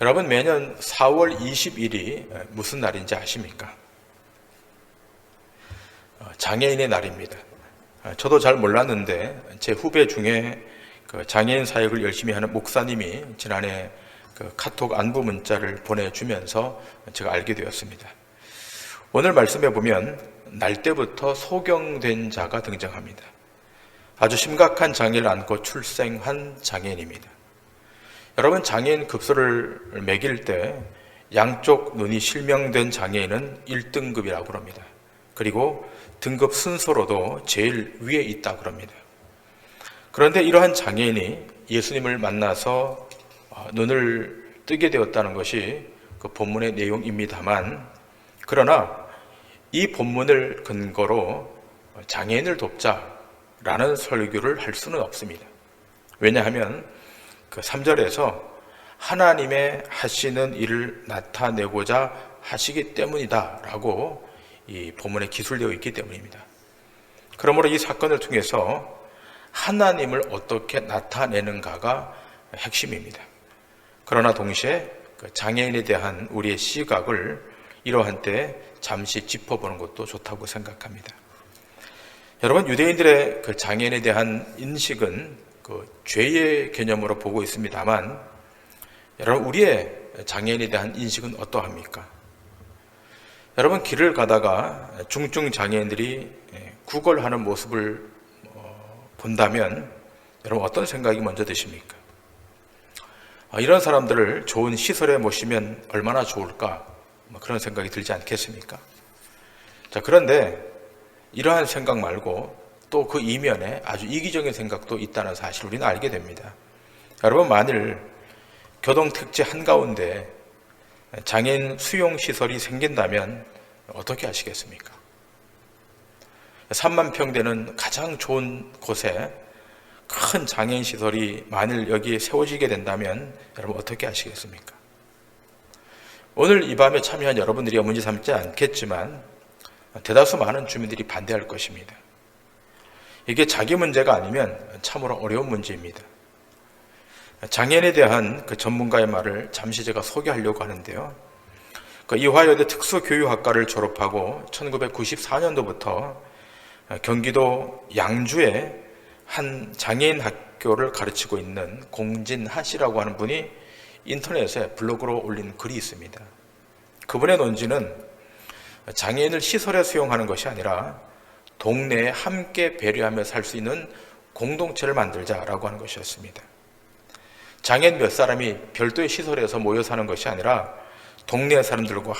여러분, 매년 4월 20일이 무슨 날인지 아십니까? 장애인의 날입니다. 저도 잘 몰랐는데 제 후배 중에 장애인 사역을 열심히 하는 목사님이 지난해 카톡 안부 문자를 보내주면서 제가 알게 되었습니다. 오늘 말씀해 보면 날 때부터 소경된 자가 등장합니다. 아주 심각한 장애를 안고 출생한 장애인입니다. 여러분, 장애인 급소를 매길 때 양쪽 눈이 실명된 장애인은 1등급이라고 합니다. 그리고 등급 순서로도 제일 위에 있다고 합니다. 그런데 이러한 장애인이 예수님을 만나서 눈을 뜨게 되었다는 것이 그 본문의 내용입니다만, 그러나 이 본문을 근거로 장애인을 돕자라는 설교를 할 수는 없습니다. 왜냐하면 그 3절에서 하나님의 하시는 일을 나타내고자 하시기 때문이다 라고 이 본문에 기술되어 있기 때문입니다. 그러므로 이 사건을 통해서 하나님을 어떻게 나타내는가가 핵심입니다. 그러나 동시에 장애인에 대한 우리의 시각을 이러한 때 잠시 짚어보는 것도 좋다고 생각합니다. 여러분, 유대인들의 그 장애인에 대한 인식은 죄의 개념으로 보고 있습니다만, 여러분, 우리의 장애인에 대한 인식은 어떠합니까? 여러분, 길을 가다가 중증 장애인들이 구걸하는 모습을 본다면 여러분 어떤 생각이 먼저 드십니까? 이런 사람들을 좋은 시설에 모시면 얼마나 좋을까? 그런 생각이 들지 않겠습니까? 자, 그런데 이러한 생각 말고 또 그 이면에 아주 이기적인 생각도 있다는 사실을 우리는 알게 됩니다. 여러분, 만일 교동택지 한가운데 장애인 수용시설이 생긴다면 어떻게 하시겠습니까? 3만 평 되는 가장 좋은 곳에 큰 장애인 시설이 만일 여기에 세워지게 된다면 여러분 어떻게 하시겠습니까? 오늘 이 밤에 참여한 여러분들이 문제 삼지 않겠지만 대다수 많은 주민들이 반대할 것입니다. 이게 자기 문제가 아니면 참으로 어려운 문제입니다. 장애인에 대한 그 전문가의 말을 잠시 제가 소개하려고 하는데요. 이화여대 특수교육학과를 졸업하고 1994년도부터 경기도 양주에 한 장애인 학교를 가르치고 있는 공진하 씨라고 하는 분이 인터넷에 블로그로 올린 글이 있습니다. 그분의 논지는 장애인을 시설에 수용하는 것이 아니라 동네에 함께 배려하며 살 수 있는 공동체를 만들자라고 하는 것이었습니다. 장애인 몇 사람이 별도의 시설에서 모여 사는 것이 아니라 동네 사람들과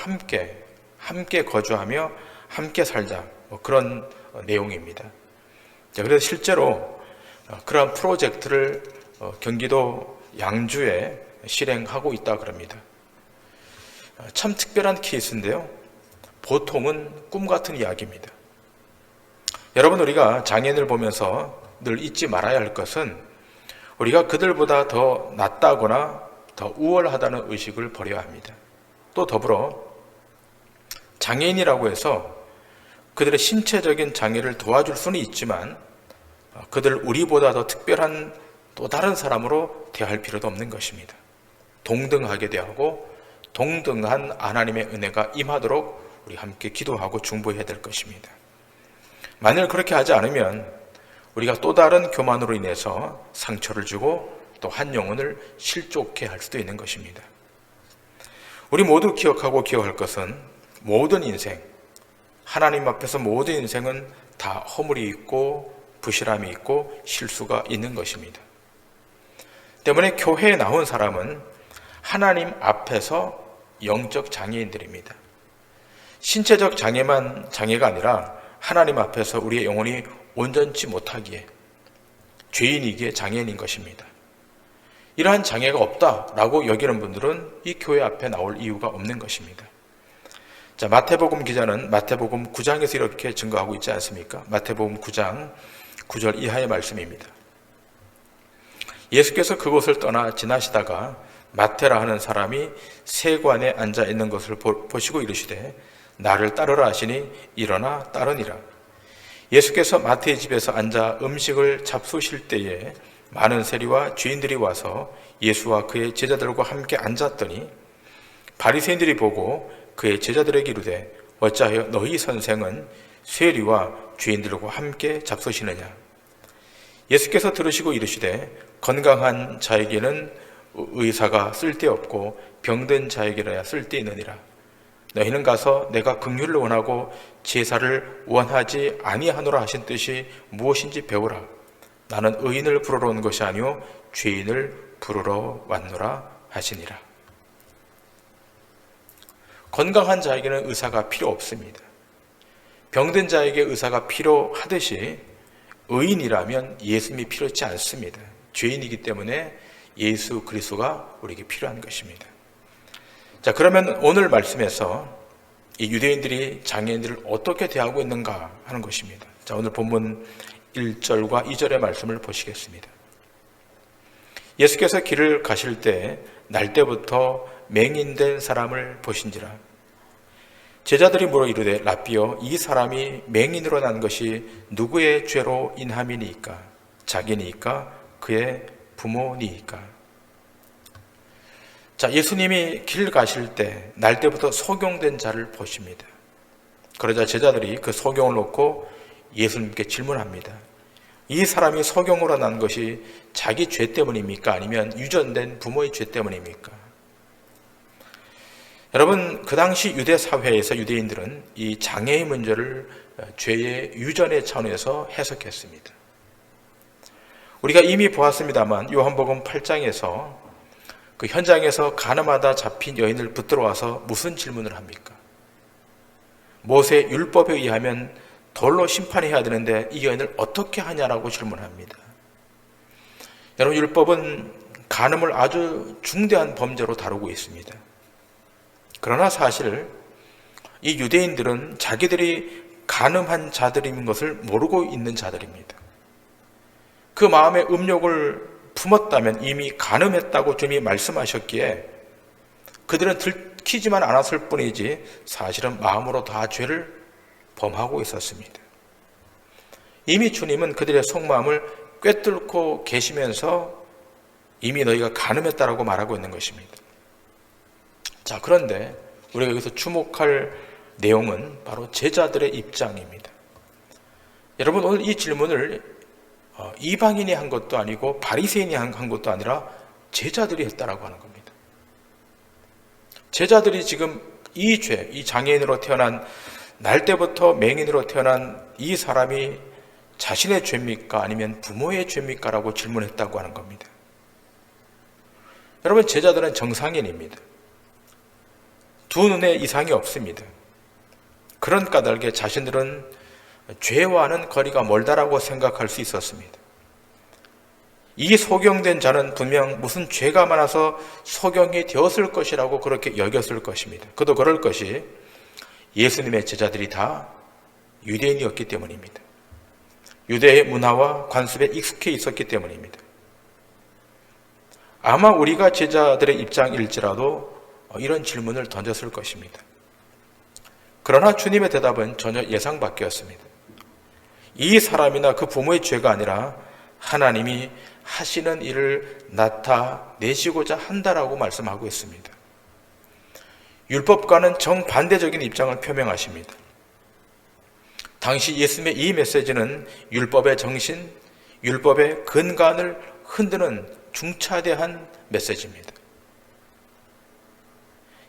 함께 거주하며 함께 살자, 그런 내용입니다. 그래서 실제로 그러한 프로젝트를 경기도 양주에 실행하고 있다고 합니다. 참 특별한 케이스인데요. 보통은 꿈 같은 이야기입니다. 여러분, 우리가 장애인을 보면서 늘 잊지 말아야 할 것은 우리가 그들보다 더 낫다거나 더 우월하다는 의식을 버려야 합니다. 또 더불어 장애인이라고 해서 그들의 신체적인 장애를 도와줄 수는 있지만 그들 우리보다 더 특별한 또 다른 사람으로 대할 필요도 없는 것입니다. 동등하게 대하고 동등한 하나님의 은혜가 임하도록 우리 함께 기도하고 중보해야 될 것입니다. 만일 그렇게 하지 않으면 우리가 또 다른 교만으로 인해서 상처를 주고 또 한 영혼을 실족해 할 수도 있는 것입니다. 우리 모두 기억하고 기억할 것은 모든 인생, 하나님 앞에서 모든 인생은 다 허물이 있고 부실함이 있고 실수가 있는 것입니다. 때문에 교회에 나온 사람은 하나님 앞에서 영적 장애인들입니다. 신체적 장애가 아니라 하나님 앞에서 우리의 영혼이 온전치 못하기에 죄인이기에 장애인인 것입니다. 이러한 장애가 없다라고 여기는 분들은 이 교회 앞에 나올 이유가 없는 것입니다. 자, 마태복음 기자는 마태복음 9장에서 이렇게 증거하고 있지 않습니까? 마태복음 9장 9절 이하의 말씀입니다. 예수께서 그곳을 떠나 지나시다가 마태라 하는 사람이 세관에 앉아 있는 것을 보시고 이르시되 나를 따르라 하시니 일어나 따르니라. 예수께서 마태의 집에서 앉아 음식을 잡수실 때에 많은 세리와 죄인들이 와서 예수와 그의 제자들과 함께 앉았더니 바리새인들이 보고 그의 제자들에게 이르되 어찌하여 너희 선생은 세리와 죄인들과 함께 잡수시느냐. 예수께서 들으시고 이르시되 건강한 자에게는 의사가 쓸데없고 병든 자에게라야 쓸데있느니라. 너희는 가서 내가 긍휼을 원하고 제사를 원하지 아니하노라 하신 뜻이 무엇인지 배우라. 나는 의인을 부르러 온 것이 아니요 죄인을 부르러 왔노라 하시니라. 건강한 자에게는 의사가 필요 없습니다. 병든 자에게 의사가 필요하듯이 의인이라면 예수님이 필요치 않습니다. 죄인이기 때문에 예수 그리스도가 우리에게 필요한 것입니다. 자, 그러면 오늘 말씀에서 이 유대인들이 장애인들을 어떻게 대하고 있는가 하는 것입니다. 자, 오늘 본문 1절과 2절의 말씀을 보시겠습니다. 예수께서 길을 가실 때 날때부터 맹인된 사람을 보신지라. 제자들이 물어 이르되 라삐여 이 사람이 맹인으로 난 것이 누구의 죄로 인함이니이까? 자기니이까? 그의 부모니이까? 자, 예수님이 길 가실 때 날때부터 소경된 자를 보십니다. 그러자 제자들이 그 소경을 놓고 예수님께 질문합니다. 이 사람이 소경으로 난 것이 자기 죄 때문입니까? 아니면 유전된 부모의 죄 때문입니까? 여러분, 그 당시 유대 사회에서 유대인들은 이 장애의 문제를 죄의 유전의 차원에서 해석했습니다. 우리가 이미 보았습니다만 요한복음 8장에서 그 현장에서 가늠하다 잡힌 여인을 붙들어 와서 무슨 질문을 합니까? 모세 율법에 의하면 돌로 심판해야 되는데 이 여인을 어떻게 하냐라고 질문합니다. 여러분, 율법은 간음을 아주 중대한 범죄로 다루고 있습니다. 그러나 사실 이 유대인들은 자기들이 간음한 자들인 것을 모르고 있는 자들입니다. 그 마음의 음욕을 품었다면 이미 간음했다고 주님이 말씀하셨기에 그들은 들키지만 않았을 뿐이지 사실은 마음으로 다 죄를 범하고 있었습니다. 이미 주님은 그들의 속마음을 꿰뚫고 계시면서 이미 너희가 간음했다라고 말하고 있는 것입니다. 자, 그런데 우리가 여기서 주목할 내용은 바로 제자들의 입장입니다. 여러분, 오늘 이 질문을 이방인이 한 것도 아니고 바리새인이 한 것도 아니라 제자들이 했다라고 하는 겁니다. 제자들이 지금 이 죄, 이 장애인으로 태어난 날 때부터 맹인으로 태어난 이 사람이 자신의 죄입니까? 아니면 부모의 죄입니까? 라고 질문했다고 하는 겁니다. 여러분, 제자들은 정상인입니다. 두 눈에 이상이 없습니다. 그런 까닭에 자신들은 죄와는 거리가 멀다라고 생각할 수 있었습니다. 이 소경된 자는 분명 무슨 죄가 많아서 소경이 되었을 것이라고 그렇게 여겼을 것입니다. 그도 그럴 것이 예수님의 제자들이 다 유대인이었기 때문입니다. 유대의 문화와 관습에 익숙해 있었기 때문입니다. 아마 우리가 제자들의 입장일지라도 이런 질문을 던졌을 것입니다. 그러나 주님의 대답은 전혀 예상 밖이었습니다. 이 사람이나 그 부모의 죄가 아니라 하나님이 하시는 일을 나타내시고자 한다라고 말씀하고 있습니다. 율법과는 정반대적인 입장을 표명하십니다. 당시 예수님의 이 메시지는 율법의 정신, 율법의 근간을 흔드는 중차대한 메시지입니다.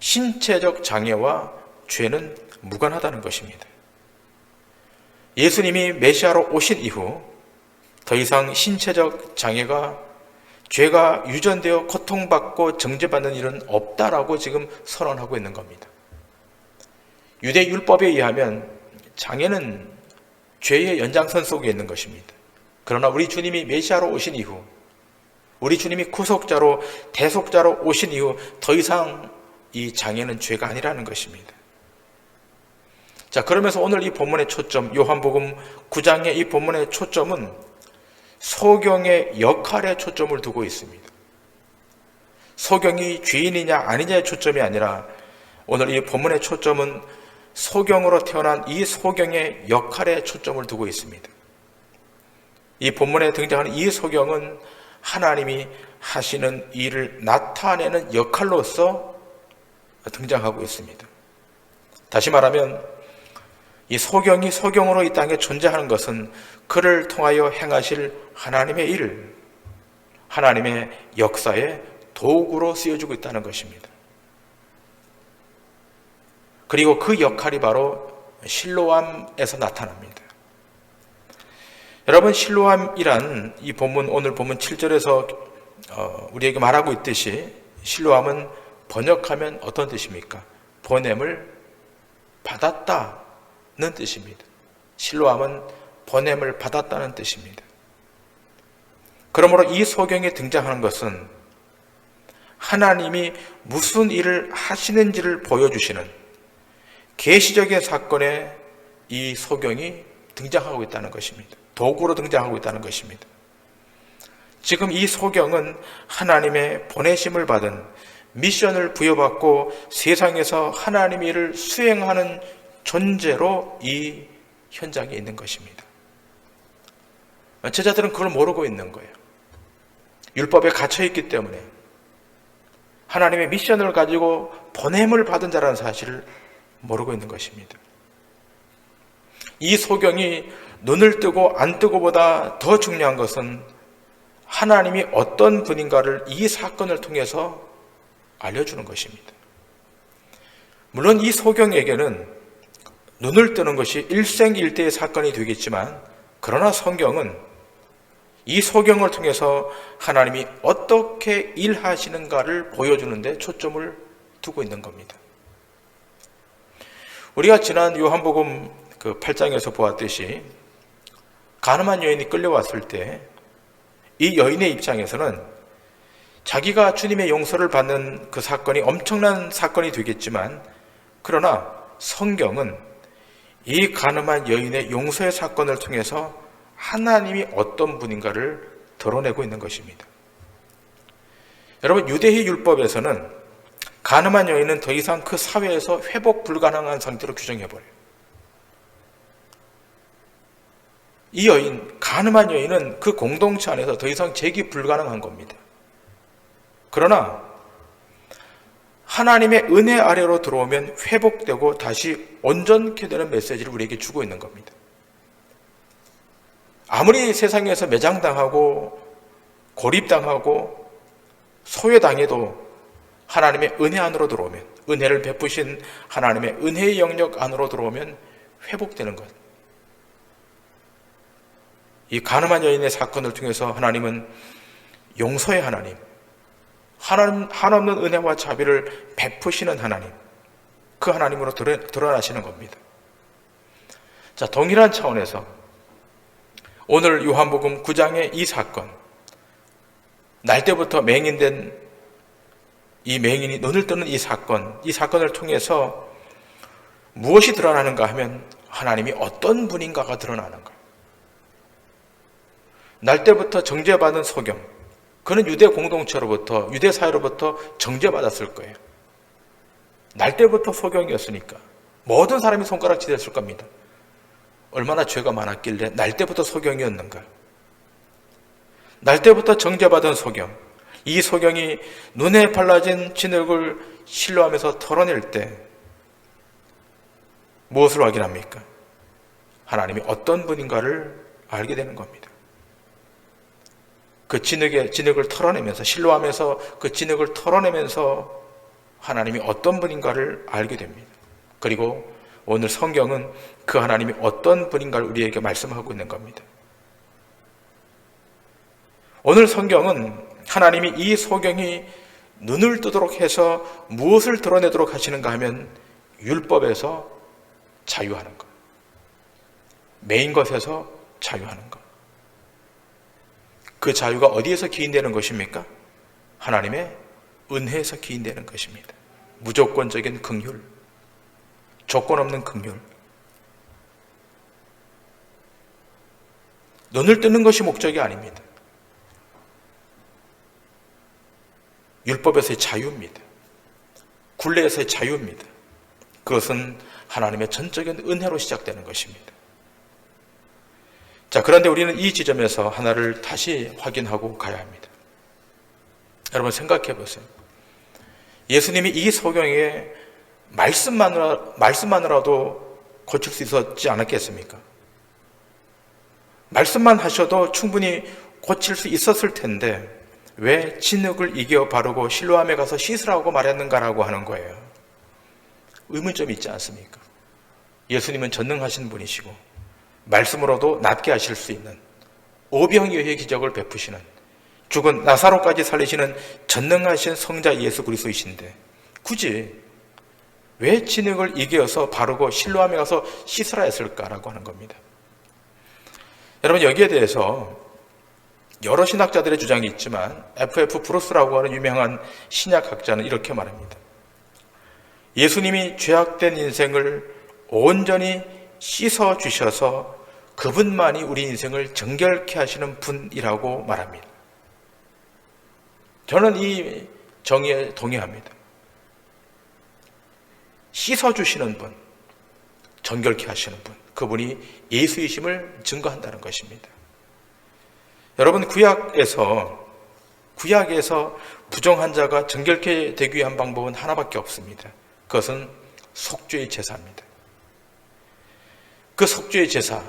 신체적 장애와 죄는 무관하다는 것입니다. 예수님이 메시아로 오신 이후 더 이상 신체적 장애가 죄가 유전되어 고통받고 정죄받는 일은 없다라고 지금 선언하고 있는 겁니다. 유대 율법에 의하면 장애는 죄의 연장선 속에 있는 것입니다. 그러나 우리 주님이 메시아로 오신 이후, 우리 주님이 구속자로 대속자로 오신 이후 더 이상 이 장애는 죄가 아니라는 것입니다. 자, 그러면서 오늘 이 본문의 초점, 요한복음 9장의 이 본문의 초점은 소경의 역할에 초점을 두고 있습니다. 소경이 죄인이냐 아니냐의 초점이 아니라 오늘 이 본문의 초점은 소경으로 태어난 이 소경의 역할에 초점을 두고 있습니다. 이 본문에 등장하는 이 소경은 하나님이 하시는 일을 나타내는 역할로서 등장하고 있습니다. 다시 말하면 이 소경이 소경으로 이 땅에 존재하는 것은 그를 통하여 행하실 하나님의 일, 하나님의 역사의 도구로 쓰여지고 있다는 것입니다. 그리고 그 역할이 바로 실로암에서 나타납니다. 여러분, 실로암이란 이 본문, 오늘 본문 7절에서 우리에게 말하고 있듯이 실로암은 번역하면 어떤 뜻입니까? 보냄을 받았다는 뜻입니다. 실로암은 보냄을 받았다는 뜻입니다. 그러므로 이 소경에 등장하는 것은 하나님이 무슨 일을 하시는지를 보여주시는 계시적인 사건에 이 소경이 등장하고 있다는 것입니다. 도구로 등장하고 있다는 것입니다. 지금 이 소경은 하나님의 보내심을 받은 미션을 부여받고 세상에서 하나님의 일을 수행하는 존재로 이 현장에 있는 것입니다. 제자들은 그걸 모르고 있는 거예요. 율법에 갇혀있기 때문에 하나님의 미션을 가지고 보냄을 받은 자라는 사실을 모르고 있는 것입니다. 이 소경이 눈을 뜨고 안 뜨고보다 더 중요한 것은 하나님이 어떤 분인가를 이 사건을 통해서 알려주는 것입니다. 물론 이 소경에게는 눈을 뜨는 것이 일생일대의 사건이 되겠지만, 그러나 성경은 이 소경을 통해서 하나님이 어떻게 일하시는가를 보여주는 데 초점을 두고 있는 겁니다. 우리가 지난 요한복음 8장에서 보았듯이 가늠한 여인이 끌려왔을 때 이 여인의 입장에서는 자기가 주님의 용서를 받는 그 사건이 엄청난 사건이 되겠지만, 그러나 성경은 이 가늠한 여인의 용서의 사건을 통해서 하나님이 어떤 분인가를 드러내고 있는 것입니다. 여러분, 유대의 율법에서는 가늠한 여인은 더 이상 그 사회에서 회복 불가능한 상태로 규정해버려요. 이 여인, 가늠한 여인은 그 공동체 안에서 더 이상 재기 불가능한 겁니다. 그러나 하나님의 은혜 아래로 들어오면 회복되고 다시 온전케 되는 메시지를 우리에게 주고 있는 겁니다. 아무리 세상에서 매장당하고 고립당하고 소외당해도 하나님의 은혜 안으로 들어오면, 은혜를 베푸신 하나님의 은혜의 영역 안으로 들어오면 회복되는 것. 이 가늠한 여인의 사건을 통해서 하나님은 용서의 하나님, 한없는 은혜와 자비를 베푸시는 하나님, 그 하나님으로 드러나시는 겁니다. 자, 동일한 차원에서 오늘 요한복음 9장의 이 사건, 날 때부터 맹인된 이 맹인이 눈을 뜨는 이 사건을 통해서 무엇이 드러나는가 하면 하나님이 어떤 분인가가 드러나는 거예요. 날 때부터 정죄받은 소경, 그는 유대 공동체로부터, 유대 사회로부터 정죄받았을 거예요. 날 때부터 소경이었으니까 모든 사람이 손가락질 했을 겁니다. 얼마나 죄가 많았길래 날 때부터 소경이었는가. 날 때부터 정죄받은 소경, 이 소경이 눈에 발라진 진흙을 실로하면서 털어낼 때 무엇을 확인합니까? 하나님이 어떤 분인가를 알게 되는 겁니다. 그 진흙을 털어내면서, 실로하면서 그 진흙을 털어내면서 하나님이 어떤 분인가를 알게 됩니다. 그리고 오늘 성경은 그 하나님이 어떤 분인가를 우리에게 말씀하고 있는 겁니다. 오늘 성경은 하나님이 이 소경이 눈을 뜨도록 해서 무엇을 드러내도록 하시는가 하면 율법에서 자유하는 것, 매인 것에서 자유하는 것. 그 자유가 어디에서 기인되는 것입니까? 하나님의 은혜에서 기인되는 것입니다. 무조건적인 긍휼, 조건 없는 긍휼. 눈을 뜨는 것이 목적이 아닙니다. 율법에서의 자유입니다. 굴레에서의 자유입니다. 그것은 하나님의 전적인 은혜로 시작되는 것입니다. 자, 그런데 우리는 이 지점에서 하나를 다시 확인하고 가야 합니다. 여러분 생각해 보세요. 예수님이 이 소경에게 말씀만으로도 고칠 수 있었지 않았겠습니까? 말씀만 하셔도 충분히 고칠 수 있었을 텐데 왜 진흙을 이겨 바르고 실로암에 가서 씻으라고 말했는가라고 하는 거예요. 의문점이 있지 않습니까? 예수님은 전능하신 분이시고 말씀으로도 낫게 하실 수 있는 오병이어의 기적을 베푸시는 죽은 나사로까지 살리시는 전능하신 성자 예수 그리스도이신데 굳이 왜 진흙을 이겨서 바르고 실로암에 가서 씻으라 했을까라고 하는 겁니다. 여러분 여기에 대해서 여러 신학자들의 주장이 있지만 F.F. 브루스라고 하는 유명한 신약학자는 이렇게 말합니다. 예수님이 죄악된 인생을 온전히 씻어주셔서 그분만이 우리 인생을 정결케 하시는 분이라고 말합니다. 저는 이 정의에 동의합니다. 씻어주시는 분, 정결케 하시는 분, 그분이 예수이심을 증거한다는 것입니다. 여러분 구약에서 부정한 자가 정결케 되기 위한 방법은 하나밖에 없습니다. 그것은 속죄의 제사입니다. 그 속죄의 제사,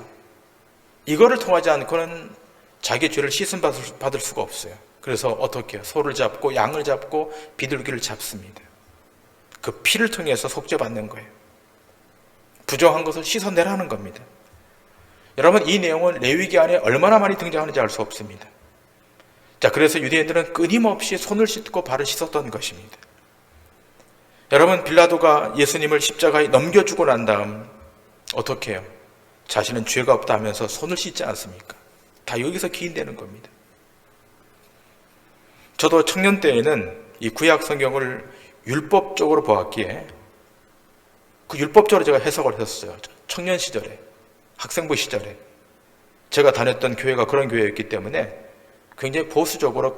이거를 통하지 않고는 자기 죄를 씻음 받을 수가 없어요. 그래서 어떻게 해요? 소를 잡고 양을 잡고 비둘기를 잡습니다. 그 피를 통해서 속죄받는 거예요. 부정한 것을 씻어내라는 겁니다. 여러분 이 내용은 레위기 안에 얼마나 많이 등장하는지 알 수 없습니다. 자, 그래서 유대인들은 끊임없이 손을 씻고 발을 씻었던 것입니다. 여러분 빌라도가 예수님을 십자가에 넘겨주고 난 다음 어떻게 해요? 자신은 죄가 없다 하면서 손을 씻지 않습니까? 다 여기서 기인되는 겁니다. 저도 청년 때에는 이 구약 성경을 율법적으로 보았기에 그 율법적으로 제가 해석을 했었어요. 청년 시절에, 학생부 시절에 제가 다녔던 교회가 그런 교회였기 때문에 굉장히 보수적으로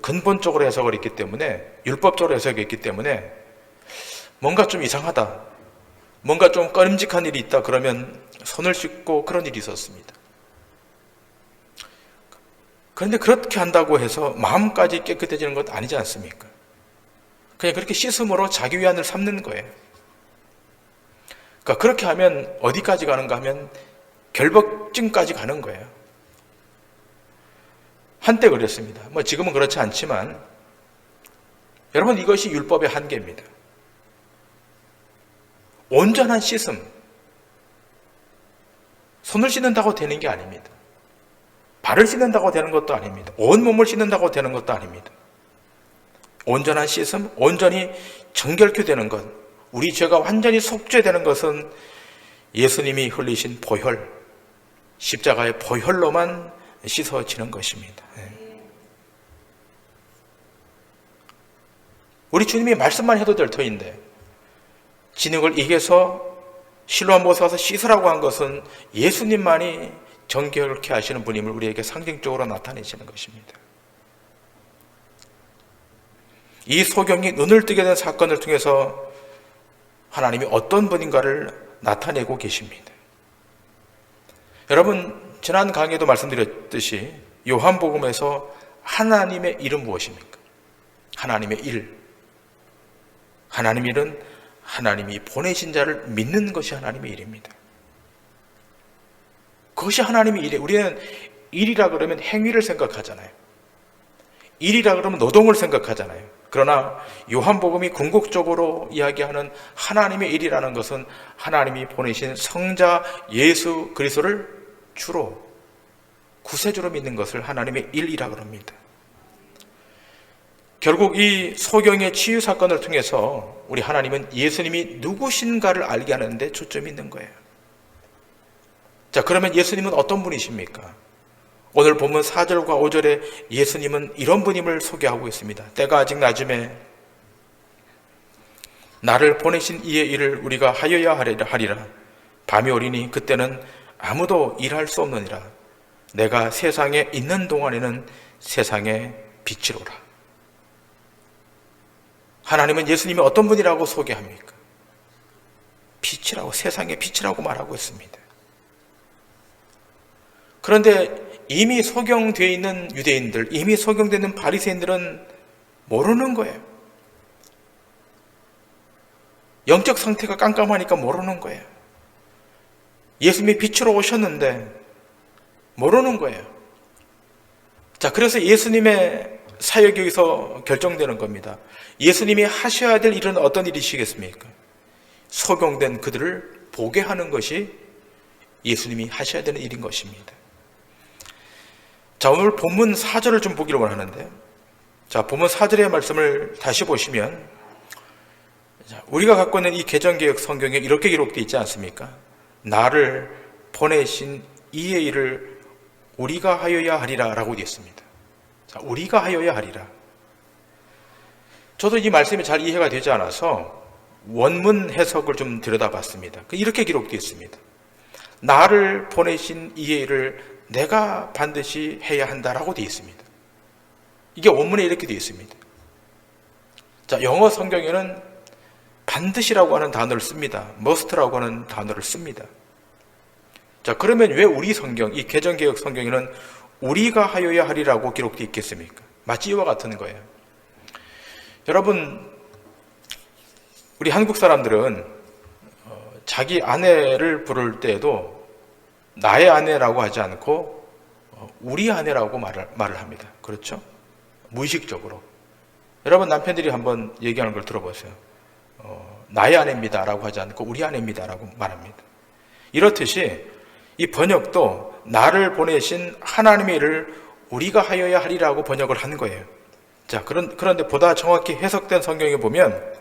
근본적으로 해석을 했기 때문에 율법적으로 해석했기 때문에 뭔가 좀 이상하다, 뭔가 좀 꺼림직한 일이 있다 그러면 손을 씻고 그런 일이 있었습니다. 그런데 그렇게 한다고 해서 마음까지 깨끗해지는 것 아니지 않습니까? 그냥 그렇게 씻음으로 자기 위안을 삼는 거예요. 그러니까 그렇게 하면 어디까지 가는가 하면 결벽증까지 가는 거예요. 한때 그랬습니다. 지금은 그렇지 않지만 여러분 이것이 율법의 한계입니다. 온전한 씻음, 손을 씻는다고 되는 게 아닙니다. 발을 씻는다고 되는 것도 아닙니다. 온몸을 씻는다고 되는 것도 아닙니다. 온전한 씻음, 온전히 정결케 되는 것, 우리 죄가 완전히 속죄되는 것은 예수님이 흘리신 보혈, 십자가의 보혈로만 씻어지는 것입니다. 우리 주님이 말씀만 해도 될 터인데 진흙을 이겨서 실로암 못에 가서 씻으라고 한 것은 예수님만이 정결케 하시는 분임을 우리에게 상징적으로 나타내시는 것입니다. 이 소경이 눈을 뜨게 된 사건을 통해서 하나님이 어떤 분인가를 나타내고 계십니다. 여러분 지난 강의에도 말씀드렸듯이 요한복음에서 하나님의 일은 무엇입니까? 하나님의 일. 하나님의 일은 하나님이 보내신 자를 믿는 것이 하나님의 일입니다. 그것이 하나님의 일이에요. 우리는 일이라 그러면 행위를 생각하잖아요. 일이라 그러면 노동을 생각하잖아요. 그러나 요한복음이 궁극적으로 이야기하는 하나님의 일이라는 것은 하나님이 보내신 성자 예수 그리스도를 주로 구세주로 믿는 것을 하나님의 일이라고 합니다. 결국 이 소경의 치유 사건을 통해서 우리 하나님은 예수님이 누구신가를 알게 하는 데 초점이 있는 거예요. 자, 그러면 예수님은 어떤 분이십니까? 오늘 본문 4절과 5절에 예수님은 이런 분임을 소개하고 있습니다. 때가 아직 낮음에 나를 보내신 이의 일을 우리가 하여야 하리라. 밤이 오리니 그때는 아무도 일할 수 없느니라. 내가 세상에 있는 동안에는 세상의 빛이로라. 하나님은 예수님이 어떤 분이라고 소개합니까? 빛이라고, 세상의 빛이라고 말하고 있습니다. 그런데 이미 소경되어 있는 유대인들, 이미 소경되는 바리새인들은 모르는 거예요. 영적 상태가 깜깜하니까 모르는 거예요. 예수님이 빛으로 오셨는데 모르는 거예요. 자, 그래서 예수님의 사역이 여기서 결정되는 겁니다. 예수님이 하셔야 될 일은 어떤 일이시겠습니까? 소경된 그들을 보게 하는 것이 예수님이 하셔야 되는 일인 것입니다. 자, 오늘 본문 4절을 좀 보기를 원하는데, 자, 본문 4절의 말씀을 다시 보시면, 우리가 갖고 있는 이 개정개혁 성경에 이렇게 기록되어 있지 않습니까? 나를 보내신 이의 일을 우리가 하여야 하리라 라고 되어 있습니다. 자, 우리가 하여야 하리라. 저도 이 말씀이 잘 이해가 되지 않아서 원문 해석을 좀 들여다봤습니다. 이렇게 기록되어 있습니다. 나를 보내신 이의 일을 내가 반드시 해야 한다라고 되어 있습니다. 이게 원문에 이렇게 되어 있습니다. 자, 영어 성경에는 반드시라고 하는 단어를 씁니다. must라고 하는 단어를 씁니다. 자, 그러면 왜 우리 성경, 이 개정개혁 성경에는 우리가 하여야 하리라고 기록되어 있겠습니까? 마치 이와 같은 거예요. 여러분, 우리 한국 사람들은 자기 아내를 부를 때에도 나의 아내라고 하지 않고 우리 아내라고 말을 합니다. 그렇죠? 무의식적으로. 여러분, 남편들이 한번 얘기하는 걸 들어보세요. 나의 아내입니다 라고 하지 않고 우리 아내입니다 라고 말합니다. 이렇듯이 이 번역도 나를 보내신 하나님의 일을 우리가 하여야 하리라고 번역을 한 거예요. 자, 그런데 보다 정확히 해석된 성경에 보면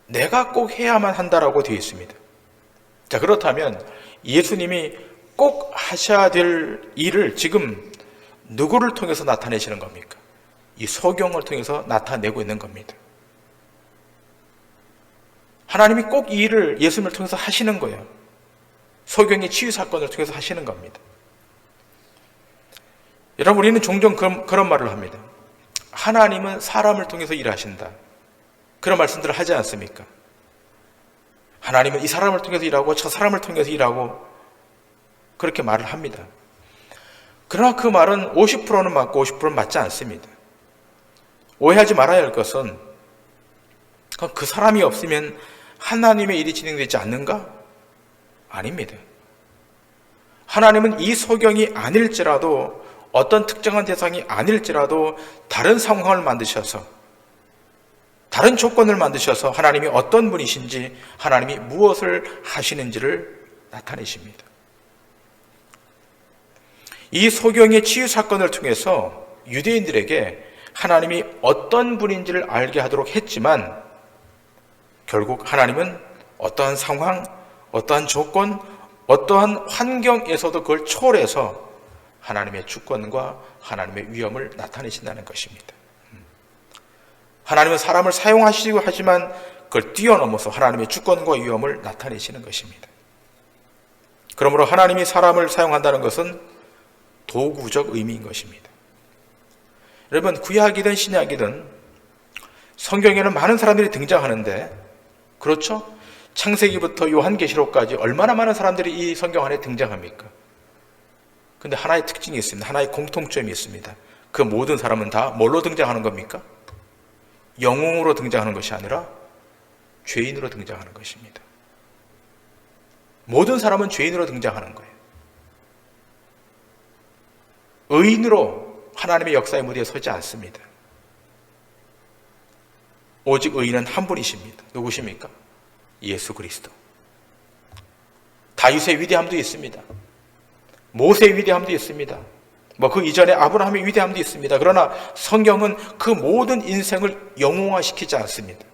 내가 꼭 해야만 한다라고 되어 있습니다. 자, 그렇다면 예수님이 꼭 하셔야 될 일을 지금 누구를 통해서 나타내시는 겁니까? 이 소경을 통해서 나타내고 있는 겁니다. 하나님이 꼭 이 일을 예수님을 통해서 하시는 거예요. 소경의 치유 사건을 통해서 하시는 겁니다. 여러분, 우리는 종종 그런 말을 합니다. 하나님은 사람을 통해서 일하신다. 그런 말씀들을 하지 않습니까? 하나님은 이 사람을 통해서 일하고 저 사람을 통해서 일하고 그렇게 말을 합니다. 그러나 그 말은 50%는 맞고 50%는 맞지 않습니다. 오해하지 말아야 할 것은 그 사람이 없으면 하나님의 일이 진행되지 않는가? 아닙니다. 하나님은 이 소경이 아닐지라도 어떤 특정한 대상이 아닐지라도 다른 상황을 만드셔서 다른 조건을 만드셔서 하나님이 어떤 분이신지 하나님이 무엇을 하시는지를 나타내십니다. 이 소경의 치유 사건을 통해서 유대인들에게 하나님이 어떤 분인지를 알게 하도록 했지만 결국 하나님은 어떠한 상황, 어떠한 조건, 어떠한 환경에서도 그걸 초월해서 하나님의 주권과 하나님의 위엄을 나타내신다는 것입니다. 하나님은 사람을 사용하시고 하지만 그걸 뛰어넘어서 하나님의 주권과 위엄을 나타내시는 것입니다. 그러므로 하나님이 사람을 사용한다는 것은 도구적 의미인 것입니다. 여러분, 구약이든 신약이든 성경에는 많은 사람들이 등장하는데, 그렇죠? 창세기부터 요한계시록까지 얼마나 많은 사람들이 이 성경 안에 등장합니까? 근데 하나의 특징이 있습니다. 하나의 공통점이 있습니다. 그 모든 사람은 다 뭘로 등장하는 겁니까? 영웅으로 등장하는 것이 아니라 죄인으로 등장하는 것입니다. 모든 사람은 죄인으로 등장하는 거예요. 의인으로 하나님의 역사의 무대에 서지 않습니다. 오직 의인은 한 분이십니다. 누구십니까? 예수 그리스도. 다윗의 위대함도 있습니다. 모세의 위대함도 있습니다. 그 이전에 아브라함의 위대함도 있습니다. 그러나 성경은 그 모든 인생을 영웅화시키지 않습니다.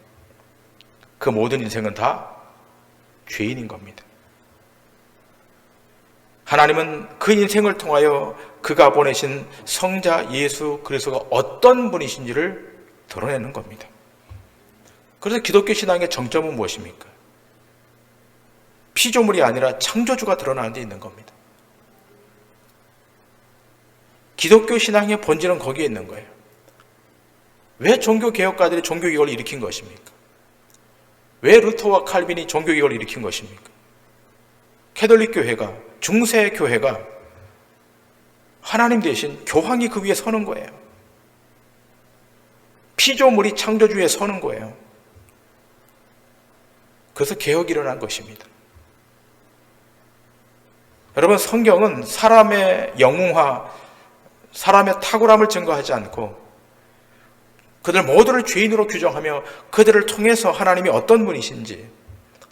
그 모든 인생은 다 죄인인 겁니다. 하나님은 그 인생을 통하여 그가 보내신 성자 예수 그리스도가 어떤 분이신지를 드러내는 겁니다. 그래서 기독교 신앙의 정점은 무엇입니까? 피조물이 아니라 창조주가 드러나는 데 있는 겁니다. 기독교 신앙의 본질은 거기에 있는 거예요. 왜 종교개혁가들이 종교개혁을 일으킨 것입니까? 왜 루터와 칼빈이 종교개혁을 일으킨 것입니까? 캐톨릭 교회가, 중세 교회가 하나님 대신 교황이 그 위에 서는 거예요. 피조물이 창조주에 서는 거예요. 그래서 개혁이 일어난 것입니다. 여러분, 성경은 사람의 영웅화, 사람의 탁월함을 증거하지 않고 그들 모두를 죄인으로 규정하며 그들을 통해서 하나님이 어떤 분이신지,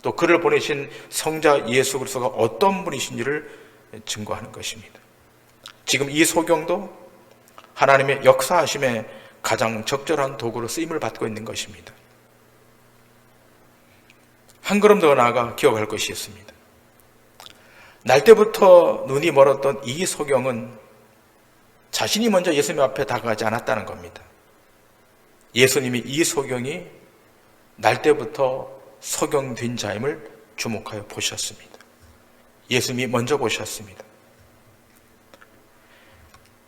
또 그를 보내신 성자 예수 그리스도가 어떤 분이신지를 증거하는 것입니다. 지금 이 소경도 하나님의 역사하심에 가장 적절한 도구로 쓰임을 받고 있는 것입니다. 한 걸음 더 나아가 기억할 것이 있습니다. 날 때부터 눈이 멀었던 이 소경은 자신이 먼저 예수님 앞에 다가가지 않았다는 겁니다. 예수님이 이 소경이 날 때부터 소경된 자임을 주목하여 보셨습니다. 예수님이 먼저 보셨습니다.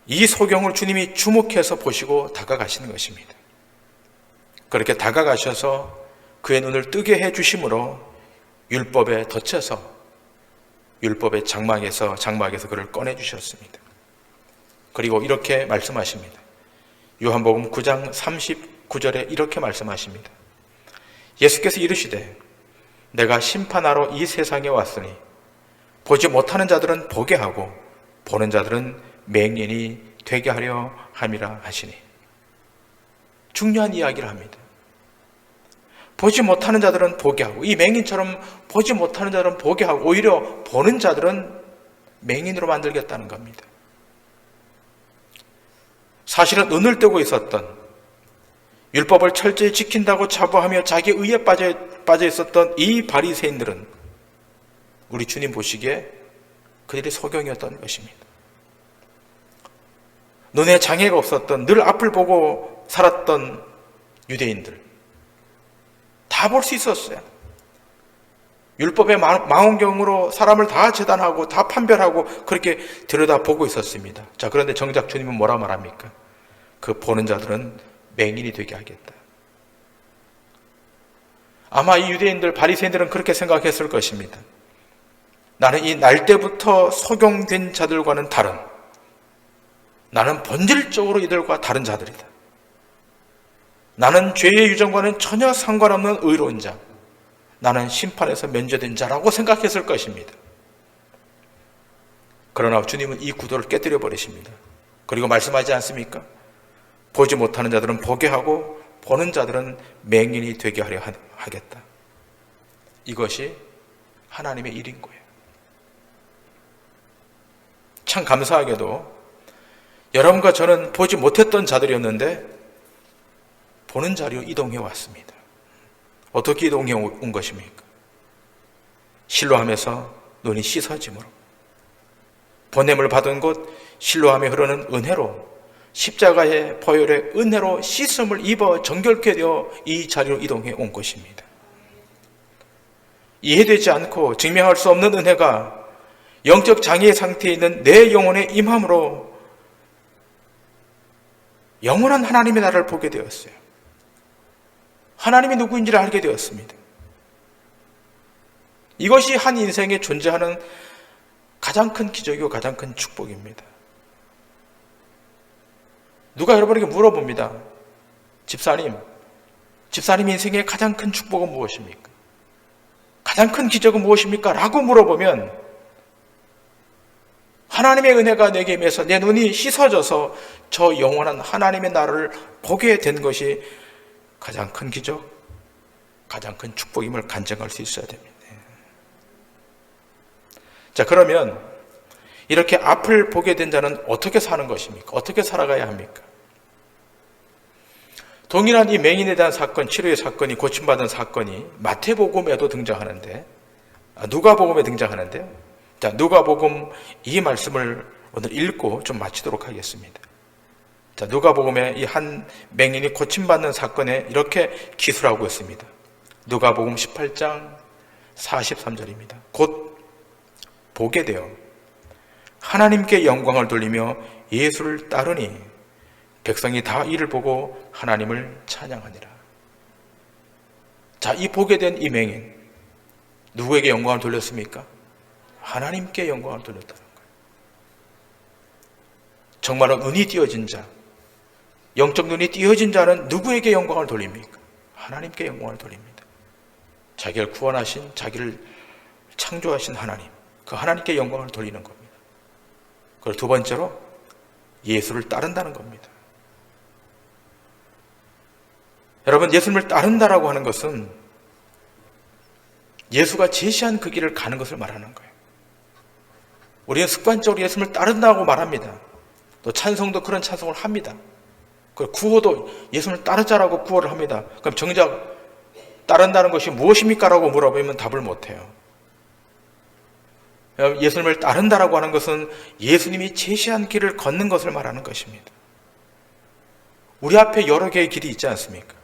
이 소경을 주님이 주목해서 보시고 다가가시는 것입니다. 그렇게 다가가셔서 그의 눈을 뜨게 해주심으로 율법에 덧쳐서 율법의 장막에서 그를 꺼내주셨습니다. 그리고 이렇게 말씀하십니다. 요한복음 9장 39절에 이렇게 말씀하십니다. 예수께서 이르시되 내가 심판하러 이 세상에 왔으니 보지 못하는 자들은 보게 하고 보는 자들은 맹인이 되게 하려 함이라 하시니. 중요한 이야기를 합니다. 보지 못하는 자들은 보게 하고, 이 맹인처럼 보지 못하는 자들은 보게 하고, 오히려 보는 자들은 맹인으로 만들겠다는 겁니다. 사실은 눈을 뜨고 있었던, 율법을 철저히 지킨다고 자부하며 자기 의에 빠져 있었던 이 바리새인들은 우리 주님 보시기에 그들이 소경이었던 것입니다. 눈에 장애가 없었던, 늘 앞을 보고 살았던 유대인들, 다 볼 수 있었어요. 율법의 망원경으로 사람을 다 재단하고 다 판별하고 그렇게 들여다보고 있었습니다. 자, 그런데 정작 주님은 뭐라 말합니까? 그 보는 자들은 맹인이 되게 하겠다. 아마 이 유대인들, 바리새인들은 그렇게 생각했을 것입니다. 나는 이 날 때부터 소경된 자들과는 다른, 나는 본질적으로 이들과 다른 자들이다. 나는 죄의 유전과는 전혀 상관없는 의로운 자, 나는 심판에서 면제된 자라고 생각했을 것입니다. 그러나 주님은 이 구도를 깨뜨려 버리십니다. 그리고 말씀하지 않습니까? 보지 못하는 자들은 보게 하고 보는 자들은 맹인이 되게 하려 하겠다. 이것이 하나님의 일인 거예요. 참 감사하게도 여러분과 저는 보지 못했던 자들이었는데 보는 자리로 이동해 왔습니다. 어떻게 이동해 온 것입니까? 실로암에서 눈이 씻어짐으로, 보냄을 받은 곳 실로암에 흐르는 은혜로, 십자가의 보혈의 은혜로 씻음을 입어 정결케 되어 이 자리로 이동해 온 것입니다. 이해되지 않고 증명할 수 없는 은혜가 영적 장애의 상태에 있는 내 영혼에 임함으로 영원한 하나님의 나라를 보게 되었어요. 하나님이 누구인지를 알게 되었습니다. 이것이 한 인생에 존재하는 가장 큰 기적이고 가장 큰 축복입니다. 누가 여러분에게 물어봅니다. 집사님 인생의 가장 큰 축복은 무엇입니까? 가장 큰 기적은 무엇입니까? 라고 물어보면 하나님의 은혜가 내게 임해서 내 눈이 씻어져서 저 영원한 하나님의 나라를 보게 된 것이 가장 큰 기적, 가장 큰 축복임을 간증할 수 있어야 됩니다. 자, 그러면 이렇게 앞을 보게 된 자는 어떻게 사는 것입니까? 어떻게 살아가야 합니까? 동일한 이 맹인에 대한 사건, 치료의 사건이, 고침받은 사건이 마태복음에도 등장하는데, 누가복음에 등장하는데요. 자, 누가복음 이 말씀을 오늘 읽고 좀 마치도록 하겠습니다. 자, 누가복음에 이 한 맹인이 고침받는 사건에 이렇게 기술하고 있습니다. 누가복음 18장 43절입니다. 곧 보게 되어 하나님께 영광을 돌리며 예수를 따르니 백성이 다 이를 보고 하나님을 찬양하니라. 자, 이 보게 된 이 맹인, 누구에게 영광을 돌렸습니까? 하나님께 영광을 돌렸다는 거예요. 정말로 눈이 띄어진 자, 영적 눈이 띄어진 자는 누구에게 영광을 돌립니까? 하나님께 영광을 돌립니다. 자기를 구원하신, 자기를 창조하신 하나님, 그 하나님께 영광을 돌리는 겁니다. 그리고 두 번째로 예수를 따른다는 겁니다. 여러분, 예수님을 따른다라고 하는 것은 예수가 제시한 그 길을 가는 것을 말하는 거예요. 우리는 습관적으로 예수님을 따른다고 말합니다. 또 찬송도 그런 찬송을 합니다. 그리고 구호도 예수님을 따르자라고 구호를 합니다. 그럼 정작 따른다는 것이 무엇입니까? 라고 물어보면 답을 못해요. 예수님을 따른다라고 하는 것은 예수님이 제시한 길을 걷는 것을 말하는 것입니다. 우리 앞에 여러 개의 길이 있지 않습니까?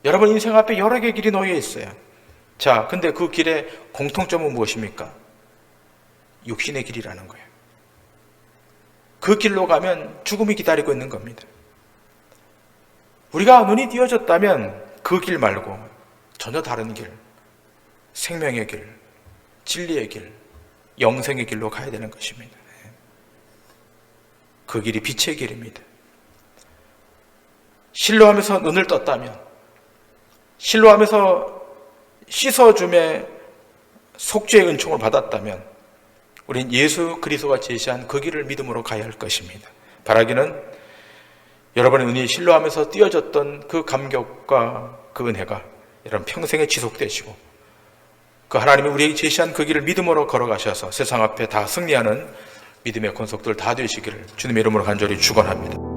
여러분 인생 앞에 여러 개의 길이 놓여 있어요. 자, 근데 그 길의 공통점은 무엇입니까? 육신의 길이라는 거예요. 그 길로 가면 죽음이 기다리고 있는 겁니다. 우리가 눈이 띄어졌다면 그 길 말고 전혀 다른 길, 생명의 길, 진리의 길, 영생의 길로 가야 되는 것입니다. 그 길이 빛의 길입니다. 신뢰하면서 눈을 떴다면, 신뢰하면서 씻어줌의 속죄의 은총을 받았다면 우린 예수 그리스도가 제시한 그 길을 믿음으로 가야 할 것입니다. 바라기는 여러분의 눈이 신뢰하면서 띄어졌던 그 감격과 그 은혜가 여러분 평생에 지속되시고 그 하나님이 우리에게 제시한 그 길을 믿음으로 걸어가셔서 세상 앞에 다 승리하는 믿음의 권속들 다 되시기를 주님의 이름으로 간절히 축원합니다.